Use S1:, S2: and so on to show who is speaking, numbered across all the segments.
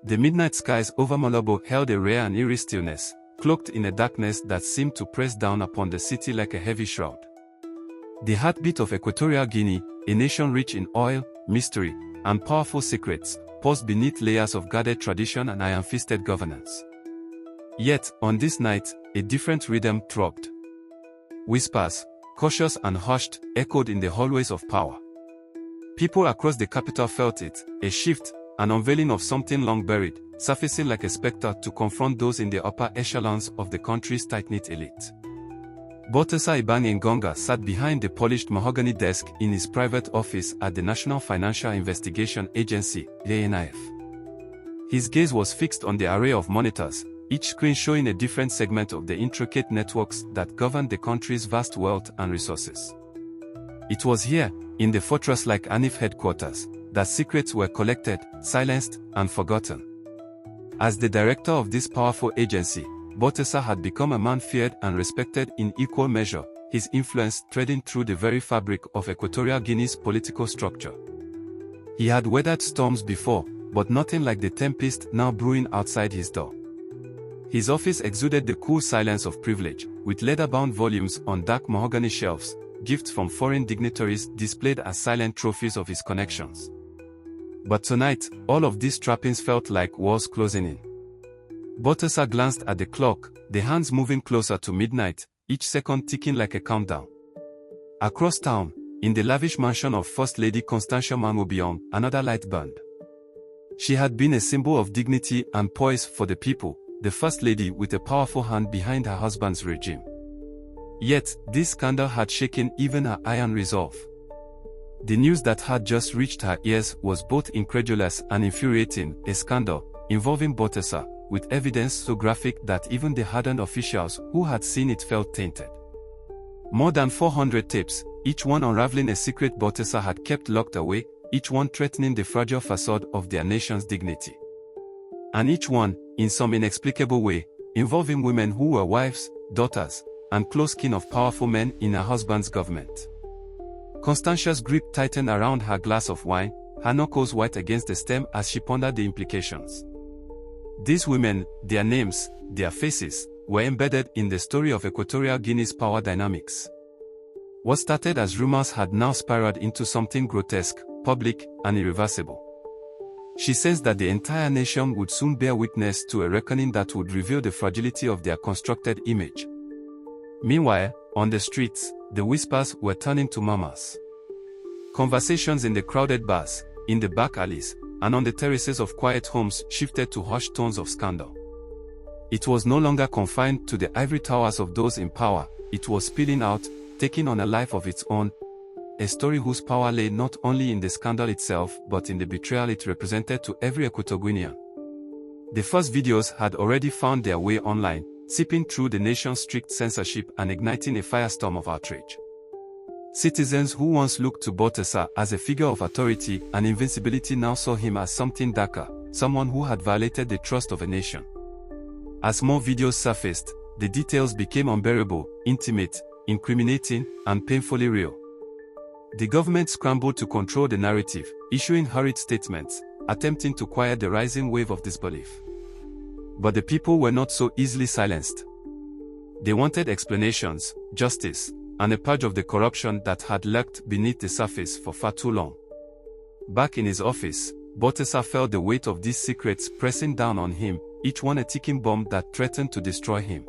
S1: The midnight skies over Malabo held a rare and eerie stillness, cloaked in a darkness that seemed to press down upon the city like a heavy shroud. The heartbeat of Equatorial Guinea, a nation rich in oil, mystery, and powerful secrets, paused beneath layers of guarded tradition and iron-fisted governance. Yet, on this night, a different rhythm throbbed. Whispers, cautious and hushed, echoed in the hallways of power. People across the capital felt it, a shift, an unveiling of something long buried, surfacing like a specter to confront those in the upper echelons of the country's tight-knit elite. Baltasar Ebang Engonga sat behind the polished mahogany desk in his private office at the National Financial Investigation Agency, ANIF. His gaze was fixed on the array of monitors, each screen showing a different segment of the intricate networks that govern the country's vast wealth and resources. It was here, in the fortress-like ANIF headquarters, that secrets were collected, silenced, and forgotten. As the director of this powerful agency, Baltasar had become a man feared and respected in equal measure, his influence threading through the very fabric of Equatorial Guinea's political structure. He had weathered storms before, but nothing like the tempest now brewing outside his door. His office exuded the cool silence of privilege, with leather-bound volumes on dark mahogany shelves, gifts from foreign dignitaries displayed as silent trophies of his connections. But tonight, all of these trappings felt like walls closing in. Baltasar glanced at the clock, the hands moving closer to midnight, each second ticking like a countdown. Across town, in the lavish mansion of First Lady Constantia Mangobiong, another light burned. She had been a symbol of dignity and poise for the people, the First Lady with a powerful hand behind her husband's regime. Yet, this scandal had shaken even her iron resolve. The news that had just reached her ears was both incredulous and infuriating, a scandal, involving Baltasar, with evidence so graphic that even the hardened officials who had seen it felt tainted. More than 400 tapes, each one unraveling a secret Baltasar had kept locked away, each one threatening the fragile facade of their nation's dignity. And each one, in some inexplicable way, involving women who were wives, daughters, and close kin of powerful men in her husband's government. Constantia's grip tightened around her glass of wine, her knuckles white against the stem as she pondered the implications. These women, their names, their faces, were embedded in the story of Equatorial Guinea's power dynamics. What started as rumors had now spiraled into something grotesque, public, and irreversible. She sensed that the entire nation would soon bear witness to a reckoning that would reveal the fragility of their constructed image. Meanwhile, on the streets, the whispers were turning to murmurs. Conversations in the crowded bars, in the back alleys, and on the terraces of quiet homes shifted to hushed tones of scandal. It was no longer confined to the ivory towers of those in power, it was spilling out, taking on a life of its own, a story whose power lay not only in the scandal itself but in the betrayal it represented to every Equatorian. The first videos had already found their way online, seeping through the nation's strict censorship and igniting a firestorm of outrage. Citizens who once looked to Baltasar as a figure of authority and invincibility now saw him as something darker, someone who had violated the trust of a nation. As more videos surfaced, the details became unbearable, intimate, incriminating, and painfully real. The government scrambled to control the narrative, issuing hurried statements, attempting to quiet the rising wave of disbelief. But the people were not so easily silenced. They wanted explanations, justice, and a purge of the corruption that had lurked beneath the surface for far too long. Back in his office, Baltasar felt the weight of these secrets pressing down on him, each one a ticking bomb that threatened to destroy him.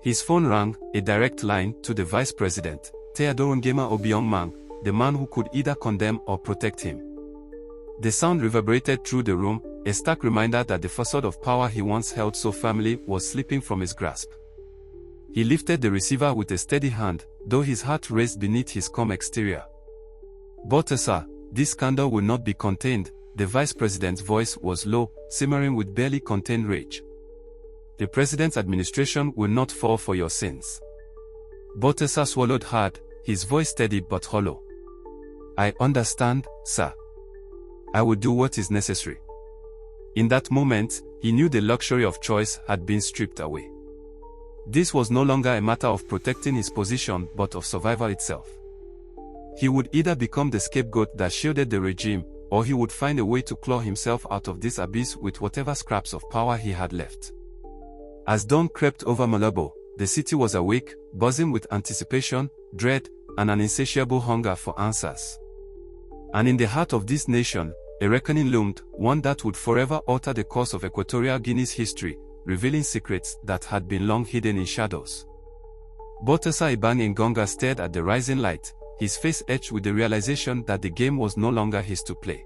S1: His phone rang, a direct line to the vice president, Theodore Ngema Obiang, the man who could either condemn or protect him. The sound reverberated through the room, a stark reminder that the facade of power he once held so firmly was slipping from his grasp. He lifted the receiver with a steady hand, though his heart raced beneath his calm exterior. Baltasar, this scandal will not be contained, the vice president's voice was low, simmering with barely contained rage. The president's administration will not fall for your sins. Baltasar swallowed hard, his voice steady but hollow. I understand, sir. I will do what is necessary. In that moment, he knew the luxury of choice had been stripped away. This was no longer a matter of protecting his position but of survival itself. He would either become the scapegoat that shielded the regime, or he would find a way to claw himself out of this abyss with whatever scraps of power he had left. As dawn crept over Malabo, the city was awake, buzzing with anticipation, dread, and an insatiable hunger for answers. And in the heart of this nation, a reckoning loomed, one that would forever alter the course of Equatorial Guinea's history, revealing secrets that had been long hidden in shadows. Baltasar Ebang Engonga stared at the rising light, his face etched with the realization that the game was no longer his to play.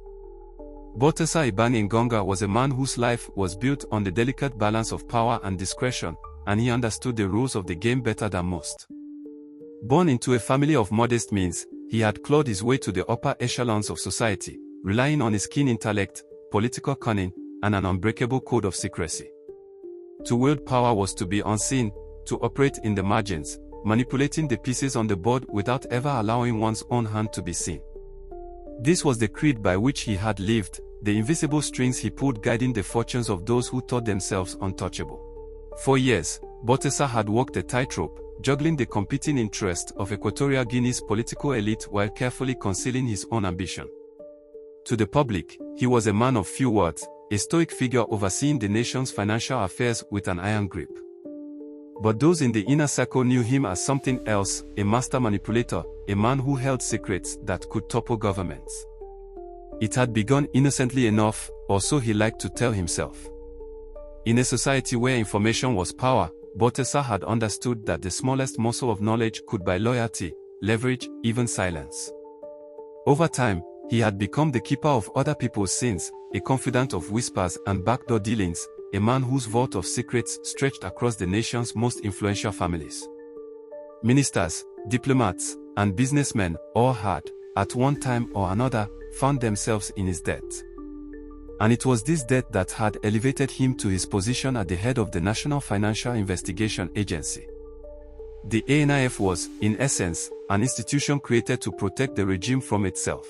S1: Baltasar Ebang Engonga was a man whose life was built on the delicate balance of power and discretion, and he understood the rules of the game better than most. Born into a family of modest means, he had clawed his way to the upper echelons of society, relying on his keen intellect, political cunning, and an unbreakable code of secrecy. To wield power was to be unseen, to operate in the margins, manipulating the pieces on the board without ever allowing one's own hand to be seen. This was the creed by which he had lived, the invisible strings he pulled guiding the fortunes of those who thought themselves untouchable. For years, Baltasar had walked a tightrope, juggling the competing interests of Equatorial Guinea's political elite while carefully concealing his own ambition. To the public, he was a man of few words, a stoic figure overseeing the nation's financial affairs with an iron grip. But those in the inner circle knew him as something else, a master manipulator, a man who held secrets that could topple governments. It had begun innocently enough, or so he liked to tell himself. In a society where information was power, Baltasar had understood that the smallest morsel of knowledge could buy loyalty, leverage, even silence. Over time, he had become the keeper of other people's sins, a confidant of whispers and backdoor dealings, a man whose vault of secrets stretched across the nation's most influential families. Ministers, diplomats, and businessmen all had, at one time or another, found themselves in his debt. And it was this debt that had elevated him to his position at the head of the National Financial Investigation Agency. The ANIF was, in essence, an institution created to protect the regime from itself.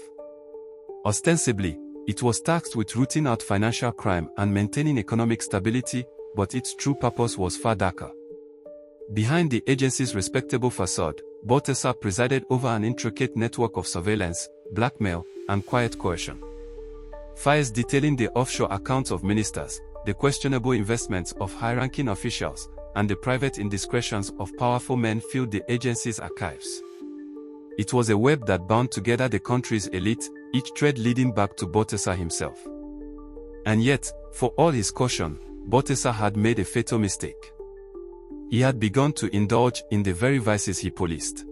S1: Ostensibly, it was tasked with rooting out financial crime and maintaining economic stability, but its true purpose was far darker. Behind the agency's respectable facade, Baltasar presided over an intricate network of surveillance, blackmail, and quiet coercion. Files detailing the offshore accounts of ministers, the questionable investments of high-ranking officials, and the private indiscretions of powerful men filled the agency's archives. It was a web that bound together the country's elite, each thread leading back to Baltasar himself. And yet, for all his caution, Baltasar had made a fatal mistake. He had begun to indulge in the very vices he policed.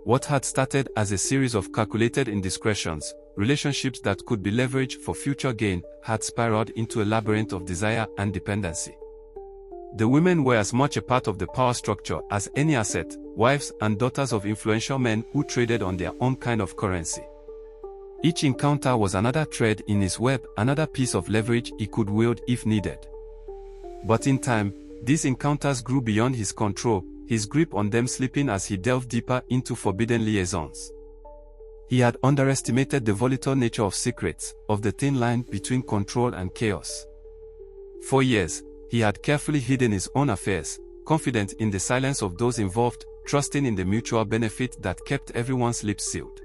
S1: What had started as a series of calculated indiscretions, relationships that could be leveraged for future gain, had spiraled into a labyrinth of desire and dependency. The women were as much a part of the power structure as any asset, wives and daughters of influential men who traded on their own kind of currency. Each encounter was another thread in his web, another piece of leverage he could wield if needed. But in time, these encounters grew beyond his control, his grip on them slipping as he delved deeper into forbidden liaisons. He had underestimated the volatile nature of secrets, of the thin line between control and chaos. For years, he had carefully hidden his own affairs, confident in the silence of those involved, trusting in the mutual benefit that kept everyone's lips sealed.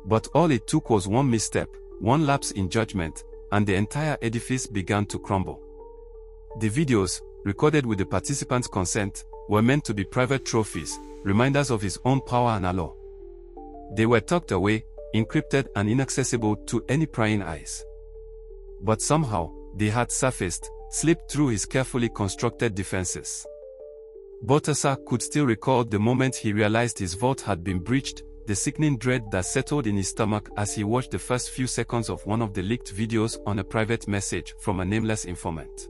S1: But all it took was one misstep, one lapse in judgment, and the entire edifice began to crumble. The videos, recorded with the participants' consent, were meant to be private trophies, reminders of his own power and allure. They were tucked away, encrypted and inaccessible to any prying eyes. But somehow, they had surfaced, slipped through his carefully constructed defenses. Baltasar could still recall the moment he realized his vault had been breached, the sickening dread that settled in his stomach as he watched the first few seconds of one of the leaked videos on a private message from a nameless informant.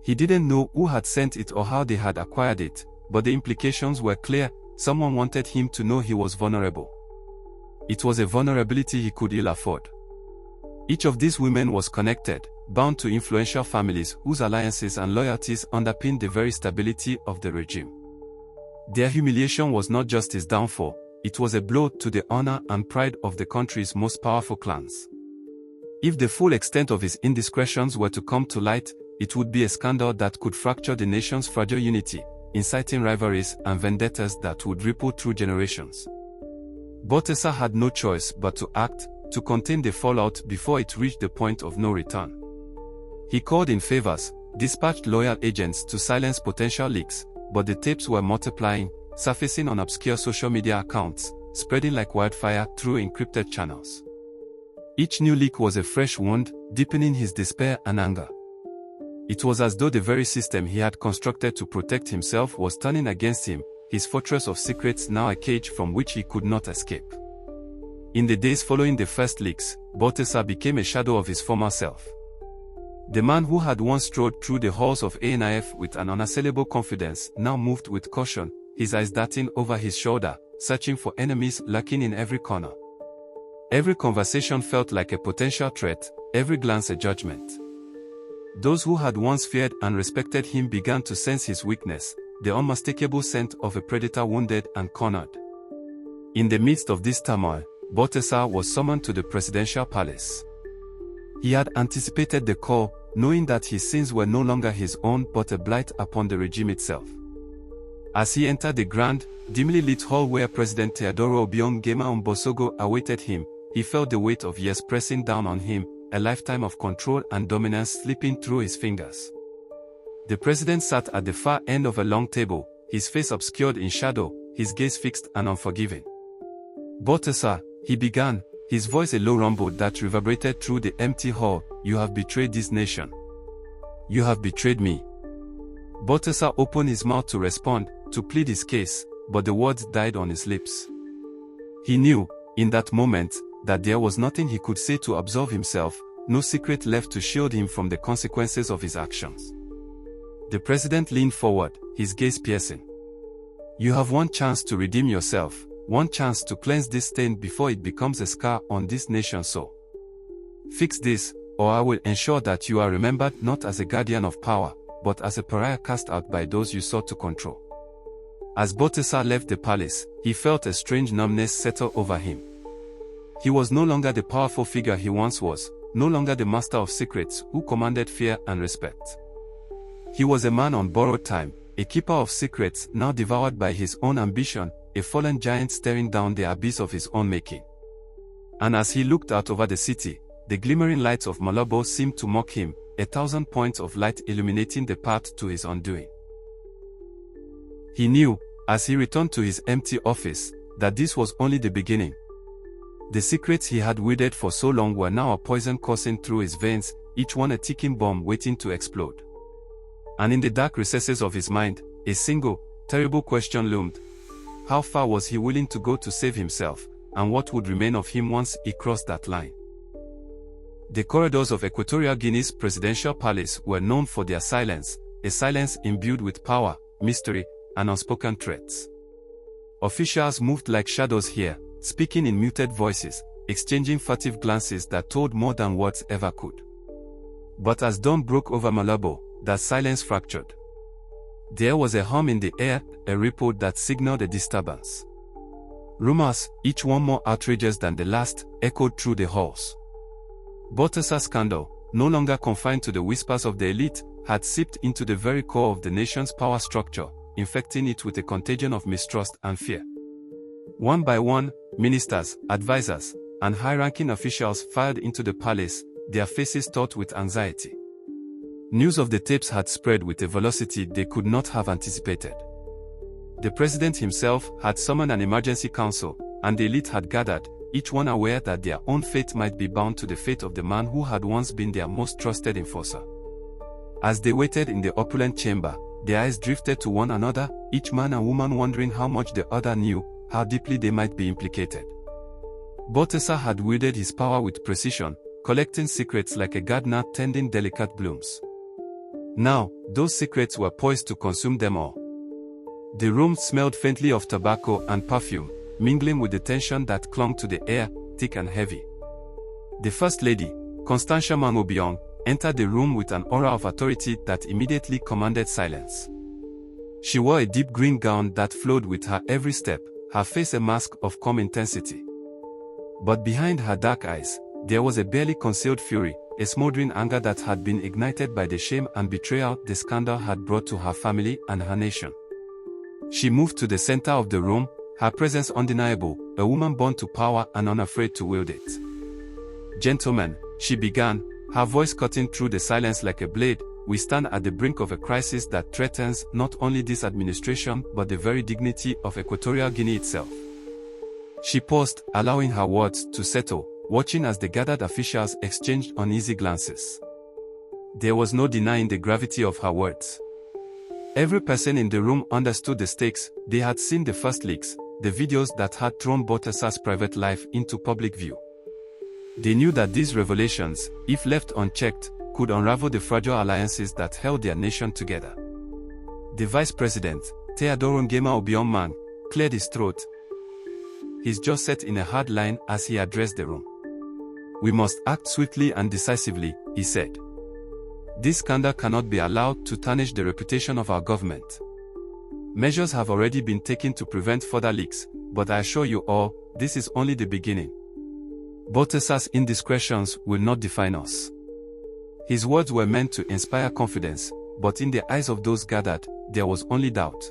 S1: He didn't know who had sent it or how they had acquired it, but the implications were clear. Someone wanted him to know he was vulnerable. It was a vulnerability he could ill afford. Each of these women was connected, bound to influential families whose alliances and loyalties underpinned the very stability of the regime. Their humiliation was not just his downfall, it was a blow to the honor and pride of the country's most powerful clans. If the full extent of his indiscretions were to come to light, it would be a scandal that could fracture the nation's fragile unity, inciting rivalries and vendettas that would ripple through generations. Baltasar had no choice but to act, to contain the fallout before it reached the point of no return. He called in favors, dispatched loyal agents to silence potential leaks, but the tapes were multiplying, surfacing on obscure social media accounts, spreading like wildfire through encrypted channels. Each new leak was a fresh wound, deepening his despair and anger. It was as though the very system he had constructed to protect himself was turning against him, his fortress of secrets now a cage from which he could not escape. In the days following the first leaks, Baltasar became a shadow of his former self. The man who had once strode through the halls of ANIF with an unassailable confidence now moved with caution, his eyes darting over his shoulder, searching for enemies lurking in every corner. Every conversation felt like a potential threat, every glance a judgment. Those who had once feared and respected him began to sense his weakness, the unmistakable scent of a predator wounded and cornered. In the midst of this turmoil, Baltasar was summoned to the presidential palace. He had anticipated the call, knowing that his sins were no longer his own but a blight upon the regime itself. As he entered the grand, dimly lit hall where President Teodoro Obiang Nguema Mbosogo awaited him, he felt the weight of years pressing down on him, a lifetime of control and dominance slipping through his fingers. The president sat at the far end of a long table, his face obscured in shadow, his gaze fixed and unforgiving. "Baltasar," he began, his voice a low rumble that reverberated through the empty hall, "you have betrayed this nation. You have betrayed me." Baltasar opened his mouth to respond, to plead his case, but the words died on his lips. He knew, in that moment, that there was nothing he could say to absolve himself, no secret left to shield him from the consequences of his actions. The president leaned forward, his gaze piercing. "You have one chance to redeem yourself, one chance to cleanse this stain before it becomes a scar on this nation's soul. Fix this, or I will ensure that you are remembered not as a guardian of power, but as a pariah cast out by those you sought to control." As Baltasar left the palace, he felt a strange numbness settle over him. He was no longer the powerful figure he once was, no longer the master of secrets who commanded fear and respect. He was a man on borrowed time, a keeper of secrets now devoured by his own ambition, a fallen giant staring down the abyss of his own making. And as he looked out over the city, the glimmering lights of Malabo seemed to mock him, 1,000 points of light illuminating the path to his undoing. He knew, as he returned to his empty office, that this was only the beginning. The secrets he had wielded for so long were now a poison coursing through his veins, each one a ticking bomb waiting to explode. And in the dark recesses of his mind, a single, terrible question loomed. How far was he willing to go to save himself, and what would remain of him once he crossed that line? The corridors of Equatorial Guinea's presidential palace were known for their silence, a silence imbued with power, mystery, and unspoken threats. Officials moved like shadows here, speaking in muted voices, exchanging furtive glances that told more than words ever could. But as dawn broke over Malabo, that silence fractured. There was a hum in the air, a ripple that signaled a disturbance. Rumors, each one more outrageous than the last, echoed through the halls. Baltasar's scandal, no longer confined to the whispers of the elite, had seeped into the very core of the nation's power structure, infecting it with a contagion of mistrust and fear. One by one, ministers, advisors, and high-ranking officials filed into the palace, their faces taut with anxiety. News of the tapes had spread with a velocity they could not have anticipated. The president himself had summoned an emergency council, and the elite had gathered, each one aware that their own fate might be bound to the fate of the man who had once been their most trusted enforcer. As they waited in the opulent chamber, their eyes drifted to one another, each man and woman wondering how much the other knew, how deeply they might be implicated. Baltasar had wielded his power with precision, collecting secrets like a gardener tending delicate blooms. Now, those secrets were poised to consume them all. The room smelled faintly of tobacco and perfume, mingling with the tension that clung to the air, thick and heavy. The First Lady, Constantia Obiang, entered the room with an aura of authority that immediately commanded silence. She wore a deep green gown that flowed with her every step, her face a mask of calm intensity. But behind her dark eyes, there was a barely concealed fury, a smoldering anger that had been ignited by the shame and betrayal the scandal had brought to her family and her nation. She moved to the center of the room, her presence undeniable, a woman born to power and unafraid to wield it. Gentlemen, she began, her voice cutting through the silence like a blade, we stand at the brink of a crisis that threatens not only this administration but the very dignity of Equatorial Guinea itself. She paused, allowing her words to settle, watching as the gathered officials exchanged uneasy glances. There was no denying the gravity of her words. Every person in the room understood the stakes. They had seen the first leaks, the videos that had thrown Baltasar's private life into public view. They knew that these revelations, if left unchecked, could unravel the fragile alliances that held their nation together. The vice president, Teodoro Obiang, cleared his throat. His jaw set in a hard line as he addressed the room. We must act swiftly and decisively, he said. This scandal cannot be allowed to tarnish the reputation of our government. Measures have already been taken to prevent further leaks, but I assure you all, this is only the beginning. Baltasar's indiscretions will not define us. His words were meant to inspire confidence, but in the eyes of those gathered, there was only doubt.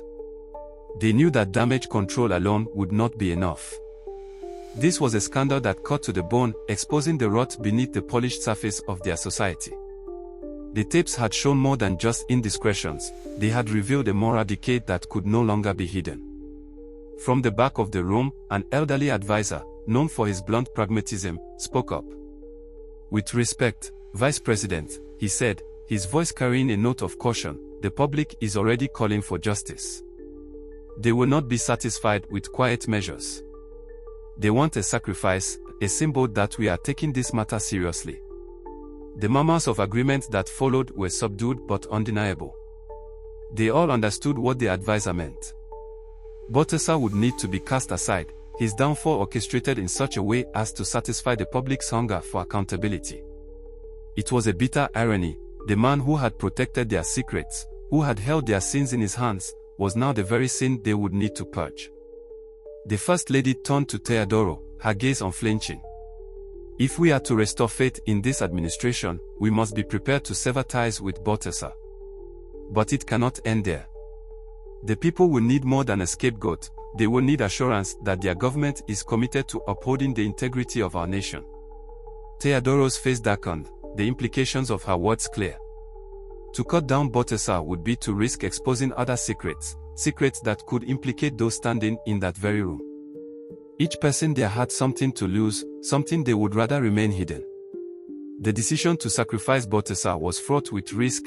S1: They knew that damage control alone would not be enough. This was a scandal that cut to the bone, exposing the rot beneath the polished surface of their society. The tapes had shown more than just indiscretions, they had revealed a moral decay that could no longer be hidden. From the back of the room, an elderly advisor, known for his blunt pragmatism, spoke up. With respect, Vice President, he said, his voice carrying a note of caution, the public is already calling for justice. They will not be satisfied with quiet measures. They want a sacrifice, a symbol that we are taking this matter seriously. The murmurs of agreement that followed were subdued but undeniable. They all understood what the advisor meant. Baltasar would need to be cast aside, his downfall orchestrated in such a way as to satisfy the public's hunger for accountability. It was a bitter irony, the man who had protected their secrets, who had held their sins in his hands, was now the very sin they would need to purge. The First Lady turned to Teodoro, her gaze unflinching. If we are to restore faith in this administration, we must be prepared to sever ties with Baltasar. But it cannot end there. The people will need more than a scapegoat, they will need assurance that their government is committed to upholding the integrity of our nation. Teodoro's face darkened, the implications of her words clear. To cut down Baltasar would be to risk exposing other secrets, secrets that could implicate those standing in that very room. Each person there had something to lose, something they would rather remain hidden. The decision to sacrifice Baltasar was fraught with risk.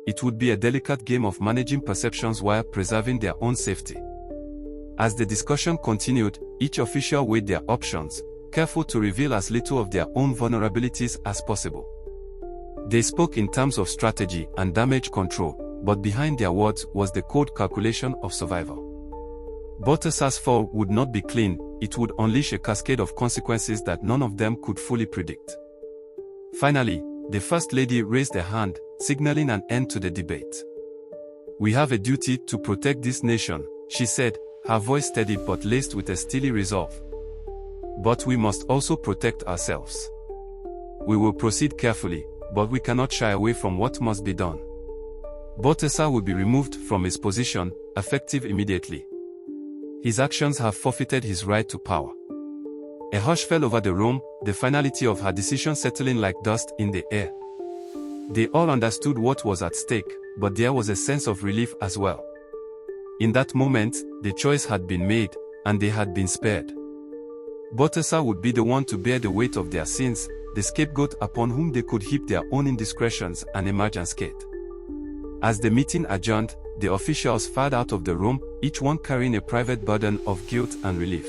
S1: It would be a delicate game of managing perceptions while preserving their own safety. As the discussion continued, each official weighed their options, careful to reveal as little of their own vulnerabilities as possible. They spoke in terms of strategy and damage control, but behind their words was the cold calculation of survival. Baltasar's fall would not be clean, it would unleash a cascade of consequences that none of them could fully predict. Finally, the First Lady raised a hand, signaling an end to the debate. We have a duty to protect this nation, she said, her voice steady but laced with a steely resolve. But we must also protect ourselves. We will proceed carefully, but we cannot shy away from what must be done. Baltasar will be removed from his position, effective immediately. His actions have forfeited his right to power. A hush fell over the room, the finality of her decision settling like dust in the air. They all understood what was at stake, but there was a sense of relief as well. In that moment, the choice had been made, and they had been spared. Baltasar would be the one to bear the weight of their sins, the scapegoat upon whom they could heap their own indiscretions and emerge unscathed. As the meeting adjourned, the officials filed out of the room, each one carrying a private burden of guilt and relief.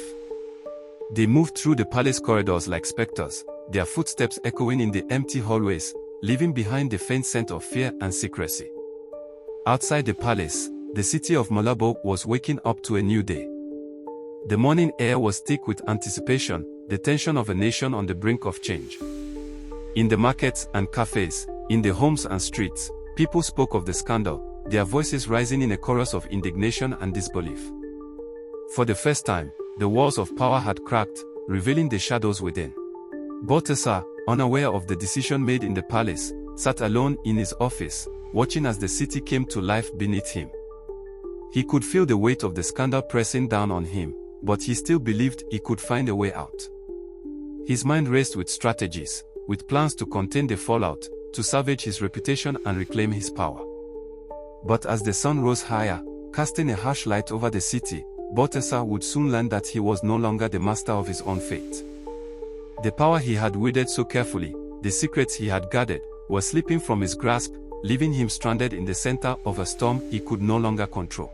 S1: They moved through the palace corridors like specters, their footsteps echoing in the empty hallways, leaving behind the faint scent of fear and secrecy. Outside the palace, the city of Malabo was waking up to a new day. The morning air was thick with anticipation, the tension of a nation on the brink of change. In the markets and cafes, in the homes and streets, people spoke of the scandal, their voices rising in a chorus of indignation and disbelief. For the first time, the walls of power had cracked, revealing the shadows within. Baltasar, unaware of the decision made in the palace, sat alone in his office, watching as the city came to life beneath him. He could feel the weight of the scandal pressing down on him, but he still believed he could find a way out. His mind raced with strategies, with plans to contain the fallout, to salvage his reputation and reclaim his power. But as the sun rose higher, casting a harsh light over the city, Baltasar would soon learn that he was no longer the master of his own fate. The power he had wielded so carefully, the secrets he had guarded, were slipping from his grasp, leaving him stranded in the center of a storm he could no longer control.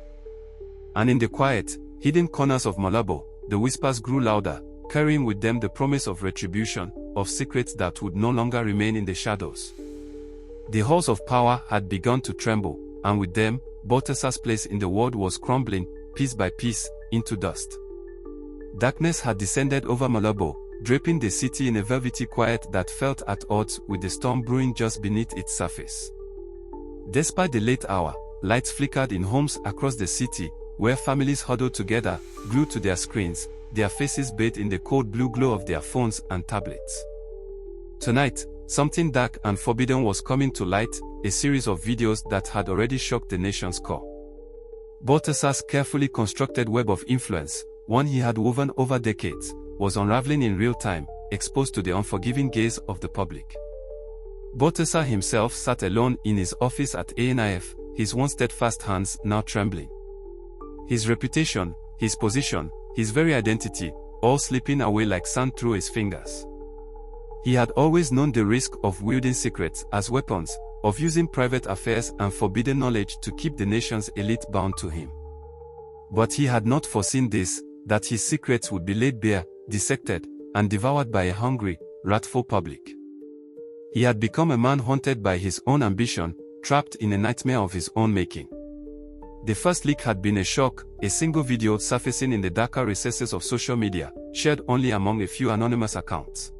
S1: And in the quiet, hidden corners of Malabo, the whispers grew louder, carrying with them the promise of retribution, of secrets that would no longer remain in the shadows. The halls of power had begun to tremble, and with them, Baltasar's place in the world was crumbling, piece by piece, into dust. Darkness had descended over Malabo, draping the city in a velvety quiet that felt at odds with the storm brewing just beneath its surface. Despite the late hour, lights flickered in homes across the city, where families huddled together, glued to their screens, their faces bathed in the cold blue glow of their phones and tablets. Tonight, something dark and forbidden was coming to light, a series of videos that had already shocked the nation's core. Baltasar's carefully constructed web of influence, one he had woven over decades, was unraveling in real time, exposed to the unforgiving gaze of the public. Baltasar himself sat alone in his office at ANIF, his once steadfast hands now trembling. His reputation, his position, his very identity, all slipping away like sand through his fingers. He had always known the risk of wielding secrets as weapons, of using private affairs and forbidden knowledge to keep the nation's elite bound to him. But he had not foreseen this, that his secrets would be laid bare, dissected, and devoured by a hungry, wrathful public. He had become a man haunted by his own ambition, trapped in a nightmare of his own making. The first leak had been a shock, a single video surfacing in the darker recesses of social media, shared only among a few anonymous accounts.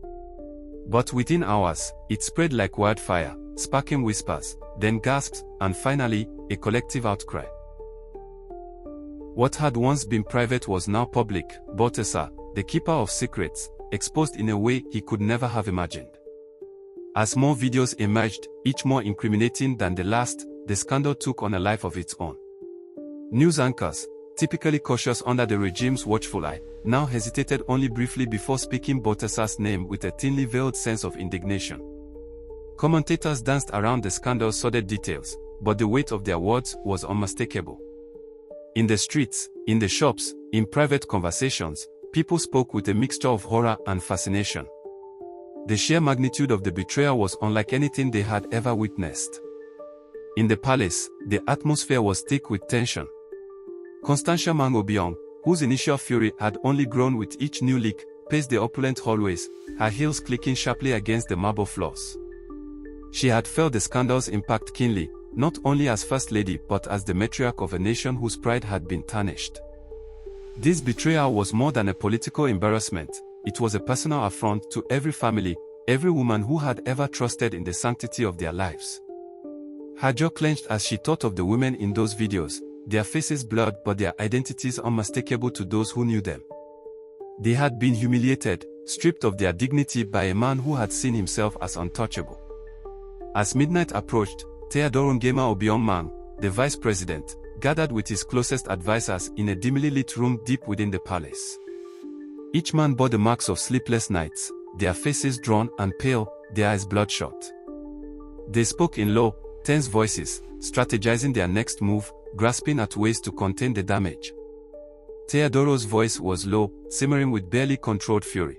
S1: But within hours, it spread like wildfire, sparking whispers, then gasps, and finally, a collective outcry. What had once been private was now public. Baltasar, the keeper of secrets, exposed in a way he could never have imagined. As more videos emerged, each more incriminating than the last, the scandal took on a life of its own. News anchors, typically cautious under the regime's watchful eye, now hesitated only briefly before speaking Baltasar's name with a thinly veiled sense of indignation. Commentators danced around the scandal's sordid details, but the weight of their words was unmistakable. In the streets, in the shops, in private conversations, people spoke with a mixture of horror and fascination. The sheer magnitude of the betrayal was unlike anything they had ever witnessed. In the palace, the atmosphere was thick with tension. Constantia Ebang, whose initial fury had only grown with each new leak, paced the opulent hallways, her heels clicking sharply against the marble floors. She had felt the scandal's impact keenly, not only as First Lady but as the matriarch of a nation whose pride had been tarnished. This betrayal was more than a political embarrassment, it was a personal affront to every family, every woman who had ever trusted in the sanctity of their lives. Her jaw clenched as she thought of the women in those videos, their faces blurred but their identities unmistakable to those who knew them. They had been humiliated, stripped of their dignity by a man who had seen himself as untouchable. As midnight approached, Theodore Obiang, the vice president, gathered with his closest advisors in a dimly lit room deep within the palace. Each man bore the marks of sleepless nights, their faces drawn and pale, their eyes bloodshot. They spoke in low, tense voices, strategizing their next move, grasping at ways to contain the damage. Theodoro's voice was low, simmering with barely controlled fury.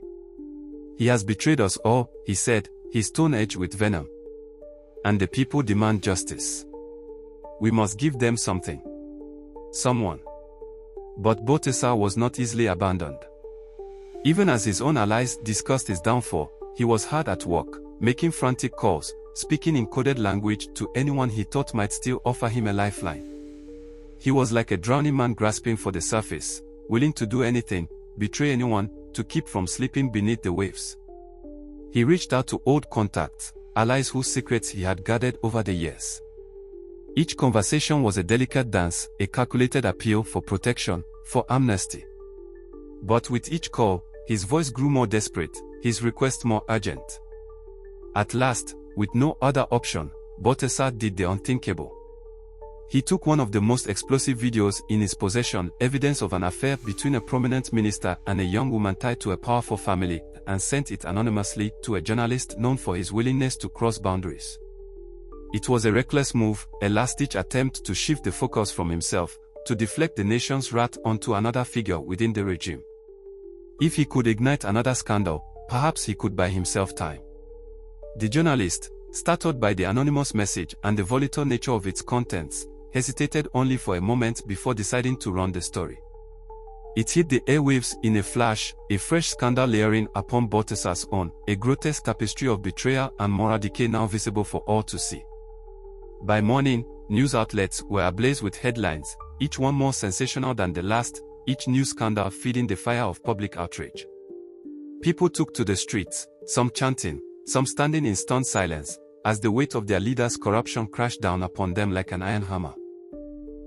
S1: "He has betrayed us all," he said, his tone edged with venom. "And the people demand justice. We must give them something. Someone." But Baltasar was not easily abandoned. Even as his own allies discussed his downfall, he was hard at work, making frantic calls, speaking in coded language to anyone he thought might still offer him a lifeline. He was like a drowning man grasping for the surface, willing to do anything, betray anyone, to keep from slipping beneath the waves. He reached out to old contacts, allies whose secrets he had guarded over the years. Each conversation was a delicate dance, a calculated appeal for protection, for amnesty. But with each call, his voice grew more desperate, his request more urgent. At last, with no other option, Baltasar did the unthinkable. He took one of the most explosive videos in his possession, evidence of an affair between a prominent minister and a young woman tied to a powerful family, and sent it anonymously to a journalist known for his willingness to cross boundaries. It was a reckless move, a last-ditch attempt to shift the focus from himself, to deflect the nation's wrath onto another figure within the regime. If he could ignite another scandal, perhaps he could buy himself time. The journalist, startled by the anonymous message and the volatile nature of its contents, hesitated only for a moment before deciding to run the story. It hit the airwaves in a flash, a fresh scandal layering upon Baltasar's own, a grotesque tapestry of betrayal and moral decay now visible for all to see. By morning, news outlets were ablaze with headlines, each one more sensational than the last, each new scandal feeding the fire of public outrage. People took to the streets, some chanting, some standing in stunned silence, as the weight of their leaders' corruption crashed down upon them like an iron hammer.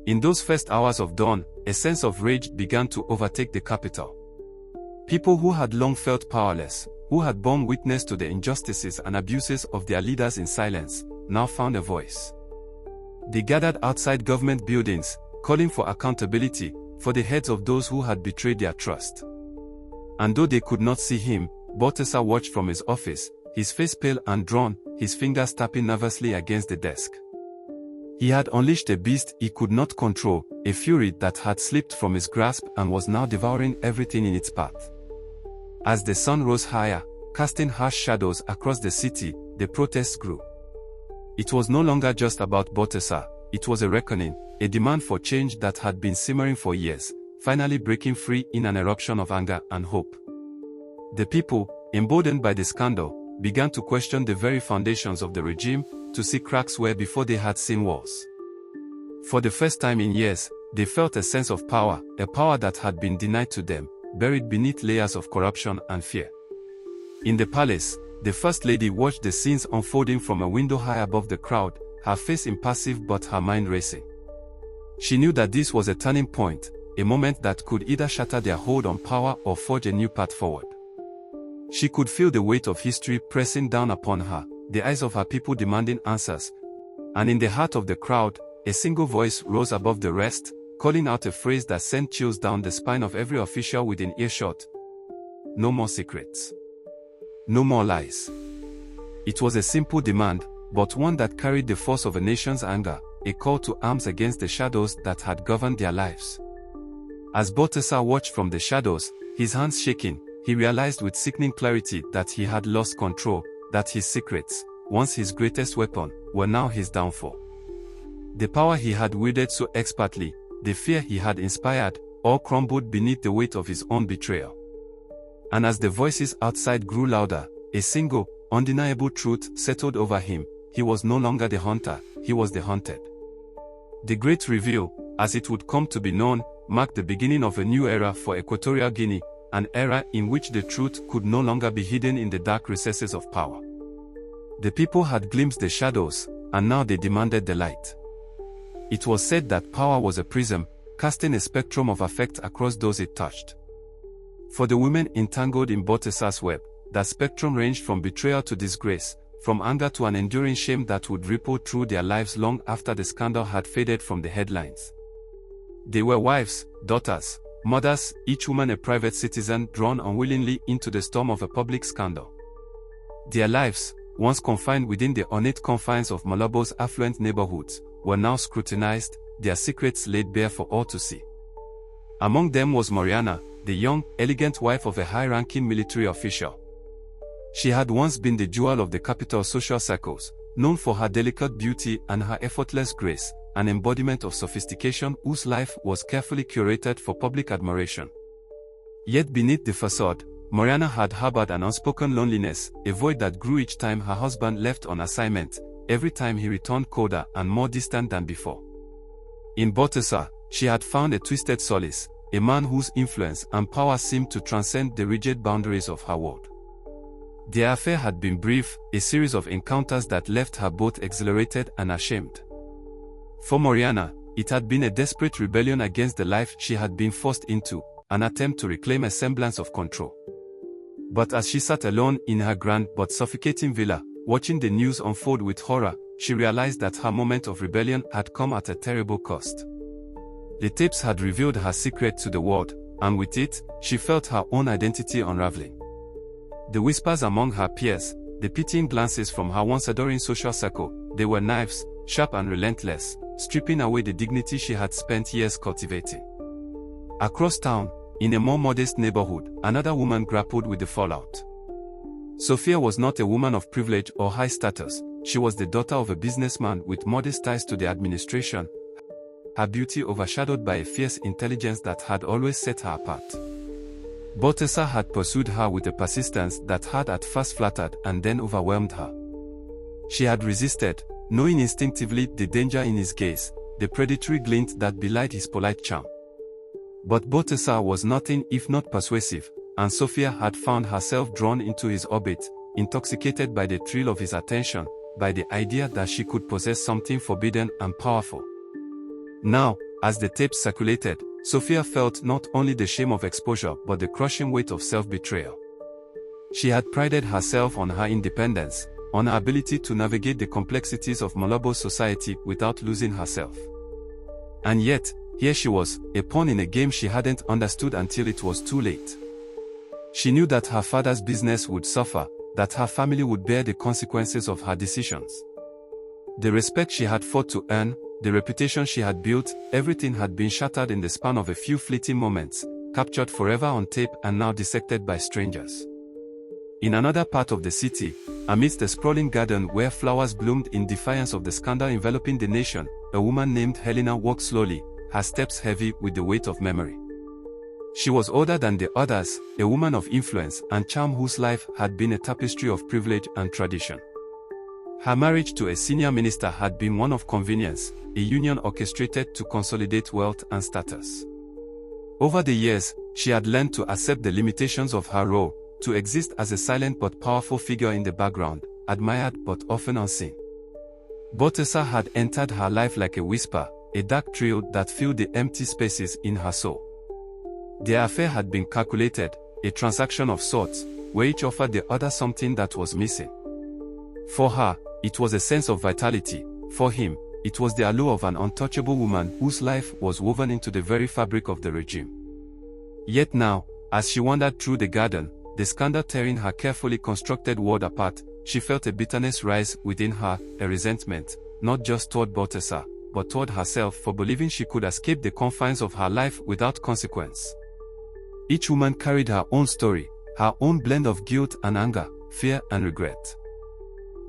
S1: In those first hours of dawn, a sense of rage began to overtake the capital. People who had long felt powerless, who had borne witness to the injustices and abuses of their leaders in silence, now found a voice. They gathered outside government buildings, calling for accountability, for the heads of those who had betrayed their trust. And though they could not see him, Baltasar watched from his office, his face pale and drawn, his fingers tapping nervously against the desk. He had unleashed a beast he could not control, a fury that had slipped from his grasp and was now devouring everything in its path. As the sun rose higher, casting harsh shadows across the city, the protests grew. It was no longer just about Baltasar, it was a reckoning, a demand for change that had been simmering for years, finally breaking free in an eruption of anger and hope. The people, emboldened by the scandal, began to question the very foundations of the regime, to see cracks where before they had seen walls. For the first time in years, they felt a sense of power, a power that had been denied to them, buried beneath layers of corruption and fear. In the palace, the First Lady watched the scenes unfolding from a window high above the crowd, her face impassive but her mind racing. She knew that this was a turning point, a moment that could either shatter their hold on power or forge a new path forward. She could feel the weight of history pressing down upon her, the eyes of her people demanding answers. And in the heart of the crowd, a single voice rose above the rest, calling out a phrase that sent chills down the spine of every official within earshot. No more secrets. No more lies. It was a simple demand, but one that carried the force of a nation's anger, a call to arms against the shadows that had governed their lives. As Baltasar watched from the shadows, his hands shaking, he realized with sickening clarity that he had lost control, that his secrets, once his greatest weapon, were now his downfall. The power he had wielded so expertly, the fear he had inspired, all crumbled beneath the weight of his own betrayal. And as the voices outside grew louder, a single, undeniable truth settled over him: he was no longer the hunter, he was the hunted. The Great Reveal, as it would come to be known, marked the beginning of a new era for Equatorial Guinea, an era in which the truth could no longer be hidden in the dark recesses of power. The people had glimpsed the shadows, and now they demanded the light. It was said that power was a prism, casting a spectrum of effect across those it touched. For the women entangled in Baltasar's web, that spectrum ranged from betrayal to disgrace, from anger to an enduring shame that would ripple through their lives long after the scandal had faded from the headlines. They were wives, daughters, mothers, each woman a private citizen drawn unwillingly into the storm of a public scandal. Their lives, once confined within the ornate confines of Malabo's affluent neighborhoods, were now scrutinized, their secrets laid bare for all to see. Among them was Mariana, the young, elegant wife of a high-ranking military official. She had once been the jewel of the capital's social circles, known for her delicate beauty and her effortless grace, an embodiment of sophistication whose life was carefully curated for public admiration. Yet beneath the facade, Mariana had harbored an unspoken loneliness, a void that grew each time her husband left on assignment, every time he returned colder and more distant than before. In Baltasar, she had found a twisted solace, a man whose influence and power seemed to transcend the rigid boundaries of her world. Their affair had been brief, a series of encounters that left her both exhilarated and ashamed. For Mariana, it had been a desperate rebellion against the life she had been forced into, an attempt to reclaim a semblance of control. But as she sat alone in her grand but suffocating villa, watching the news unfold with horror, she realized that her moment of rebellion had come at a terrible cost. The tapes had revealed her secret to the world, and with it, she felt her own identity unraveling. The whispers among her peers, the pitying glances from her once adoring social circle, they were knives, sharp and relentless, stripping away the dignity she had spent years cultivating. Across town, in a more modest neighborhood, another woman grappled with the fallout. Sophia was not a woman of privilege or high status. She was the daughter of a businessman with modest ties to the administration, her beauty overshadowed by a fierce intelligence that had always set her apart. Baltasar had pursued her with a persistence that had at first flattered and then overwhelmed her. She had resisted, knowing instinctively the danger in his gaze, the predatory glint that belied his polite charm. But Baltasar was nothing if not persuasive, and Sophia had found herself drawn into his orbit, intoxicated by the thrill of his attention, by the idea that she could possess something forbidden and powerful. Now, as the tapes circulated, Sophia felt not only the shame of exposure but the crushing weight of self-betrayal. She had prided herself on her independence, on her ability to navigate the complexities of Malabo society without losing herself. And yet, here she was, a pawn in a game she hadn't understood until it was too late. She knew that her father's business would suffer, that her family would bear the consequences of her decisions. The respect she had fought to earn, the reputation she had built, everything had been shattered in the span of a few fleeting moments, captured forever on tape and now dissected by strangers. In another part of the city, amidst a sprawling garden where flowers bloomed in defiance of the scandal enveloping the nation, a woman named Helena walked slowly, her steps heavy with the weight of memory. She was older than the others, a woman of influence and charm whose life had been a tapestry of privilege and tradition. Her marriage to a senior minister had been one of convenience, a union orchestrated to consolidate wealth and status. Over the years, she had learned to accept the limitations of her role, to exist as a silent but powerful figure in the background, admired but often unseen. Baltasar had entered her life like a whisper, a dark thrill that filled the empty spaces in her soul. Their affair had been calculated, a transaction of sorts, where each offered the other something that was missing. For her, it was a sense of vitality. For him, it was the allure of an untouchable woman whose life was woven into the very fabric of the regime. Yet now, as she wandered through the garden, the scandal tearing her carefully constructed world apart, she felt a bitterness rise within her, a resentment, not just toward Baltasar, but toward herself for believing she could escape the confines of her life without consequence. Each woman carried her own story, her own blend of guilt and anger, fear and regret.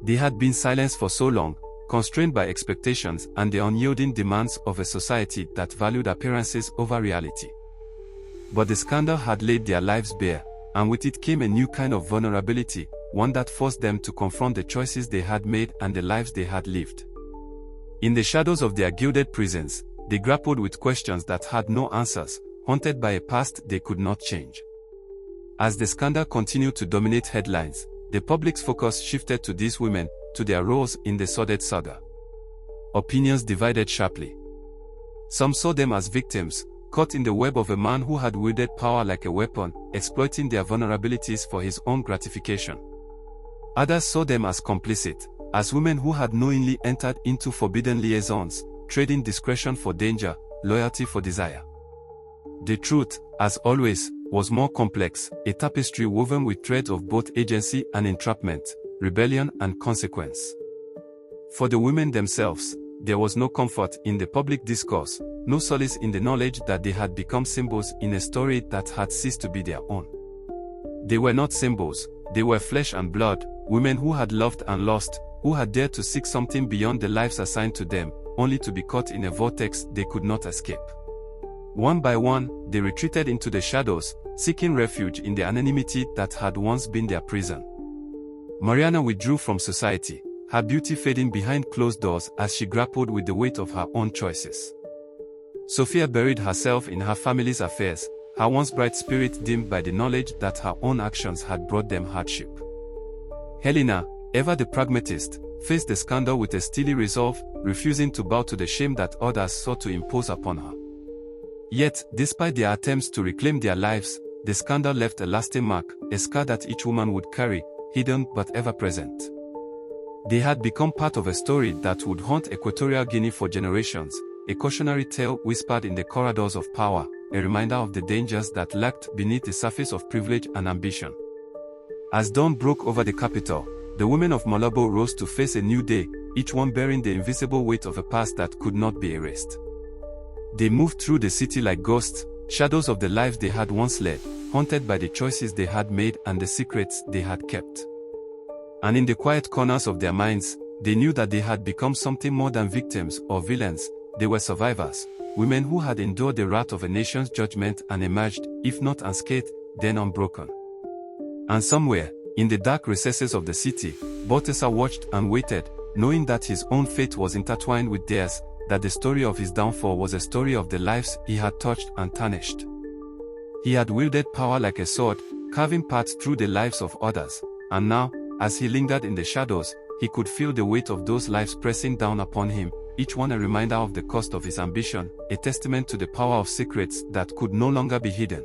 S1: They had been silenced for so long, constrained by expectations and the unyielding demands of a society that valued appearances over reality. But the scandal had laid their lives bare, and with it came a new kind of vulnerability, one that forced them to confront the choices they had made and the lives they had lived. In the shadows of their gilded prisons, they grappled with questions that had no answers, haunted by a past they could not change. As the scandal continued to dominate headlines, the public's focus shifted to these women, to their roles in the sordid saga. Opinions divided sharply. Some saw them as victims, caught in the web of a man who had wielded power like a weapon, exploiting their vulnerabilities for his own gratification. Others saw them as complicit, as women who had knowingly entered into forbidden liaisons, trading discretion for danger, loyalty for desire. The truth, as always, was more complex, a tapestry woven with threads of both agency and entrapment, rebellion and consequence. For the women themselves, there was no comfort in the public discourse, no solace in the knowledge that they had become symbols in a story that had ceased to be their own. They were not symbols, they were flesh and blood, women who had loved and lost, who had dared to seek something beyond the lives assigned to them, only to be caught in a vortex they could not escape. One by one, they retreated into the shadows, seeking refuge in the anonymity that had once been their prison. Mariana withdrew from society, her beauty fading behind closed doors as she grappled with the weight of her own choices. Sophia buried herself in her family's affairs, her once bright spirit dimmed by the knowledge that her own actions had brought them hardship. Helena, ever the pragmatist, faced the scandal with a steely resolve, refusing to bow to the shame that others sought to impose upon her. Yet, despite their attempts to reclaim their lives, the scandal left a lasting mark, a scar that each woman would carry, hidden but ever present. They had become part of a story that would haunt Equatorial Guinea for generations, a cautionary tale whispered in the corridors of power, a reminder of the dangers that lurked beneath the surface of privilege and ambition. As dawn broke over the capital, the women of Malabo rose to face a new day, each one bearing the invisible weight of a past that could not be erased. They moved through the city like ghosts, shadows of the lives they had once led, haunted by the choices they had made and the secrets they had kept. And in the quiet corners of their minds, they knew that they had become something more than victims or villains. They were survivors, women who had endured the wrath of a nation's judgment and emerged, if not unscathed, then unbroken. And somewhere, in the dark recesses of the city, Baltasar watched and waited, knowing that his own fate was intertwined with theirs, that the story of his downfall was a story of the lives he had touched and tarnished. He had wielded power like a sword, carving paths through the lives of others, and now, as he lingered in the shadows, he could feel the weight of those lives pressing down upon him, each one a reminder of the cost of his ambition, a testament to the power of secrets that could no longer be hidden.